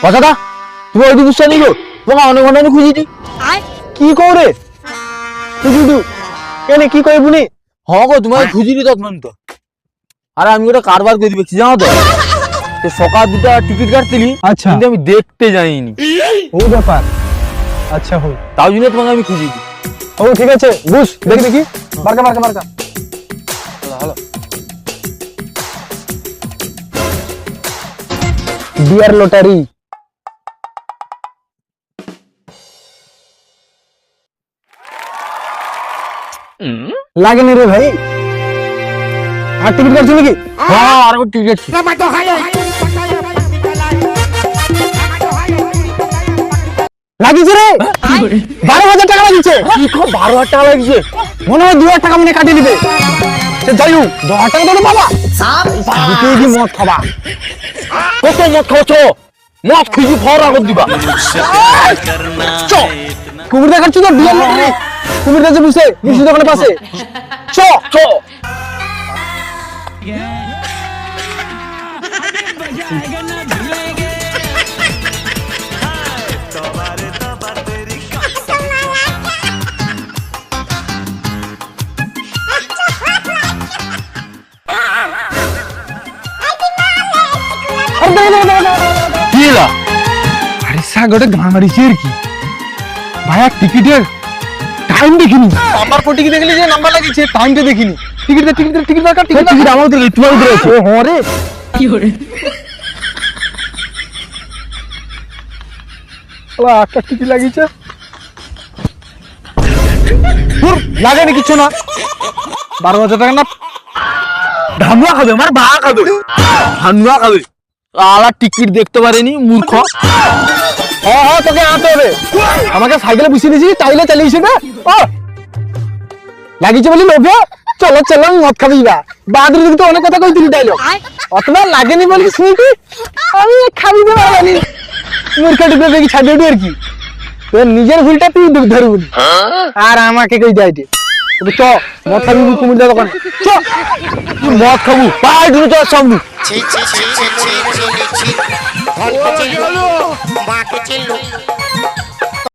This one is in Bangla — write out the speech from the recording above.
কথাটা তুমি ওই দিকে বুঝছো নিগো তোমাকে অনেক ঘন্টা খুঁজিছি কি করে খুঁজিছু কেন কি করে বুনি হ্যাঁ গো তোমাকে খুঁজিনি তখন তো আরে আমি ওটা কারবার করে দিচ্ছি জানো তো সকাল দুটা টিকিট কাটছিলি আচ্ছা কিন্তু আমি দেখতে যাইনি ও ব্যাপার আচ্ছা হো তাও জন্য তোমাকে আমি খুঁজিছি ও ঠিক আছে বুঝ দেখি দেখি মার্কা মার্কা মার্কা হ্যালো ডিয়ার লটারি লাগেনি রে ভাই আর টিকিট কাটছি নাকি হ্যাঁ আর টিকিট লাগিয়েছে রে 12,000 টাকা লাগিয়েছে কি 12,000 টাকা লাগিয়েছে মনে হয় 2,000 টাকা মনে কাটিয়ে দিবে যাই হোক 10,000 টাকা তো বাবা কি মদ খাবা কত মদ খাওছো মদ খুঁজি ফরা করে দিবা কুমির দেখাচ্ছি তো বিয়ে লটারি কুমির কাছে বসে মিষ্টি দোকানের পাশে চ চ আরে সাগরে গান মারিছে আর কি ভাইয়া টিকিটের টাইম দেখিনি নাম্বার কোটি কি দেখলি যে নাম্বার লাগিয়েছে টাইমটা দেখিনি টিকিট দরকার টিকিট আমার দিকে তোমার দিকে আছে ও হরে কি করে ওলা একটা টিকিট লাগিয়েছে পুর লাগেনি কিছু না 12,000 টাকা না ধানুয়া খাবে আমার বা খাবে ধানুয়া খাবে আলা টিকিট দেখতে পারেনি মূর্খ হ্যাঁ হ্যাঁ তোকে আনতে হবে আমাকে সাইকেলে বসিয়ে দিয়েছি চাইলে চালিয়েছি না লাগিয়েছে বলি লোভে চলো চলো মদ খাবি বা বাহাদুর দিকে তো অনেক কথা কই দিলি ডাইলগ অতটা লাগেনি বলি শুনছি আমি খাবি না বাবানি মূর্খ টিকে দেখি ছাড়িয়ে আর কি তোর নিজের ভুলটা তুই ধরবি আর আমাকে কই দেয় চ মদ খাবি কুমির দোকানে চ তুই মদ খাবো পাই ধরে তোর সামনে ছি ছি ছি ছি ছি ছি ছি ছি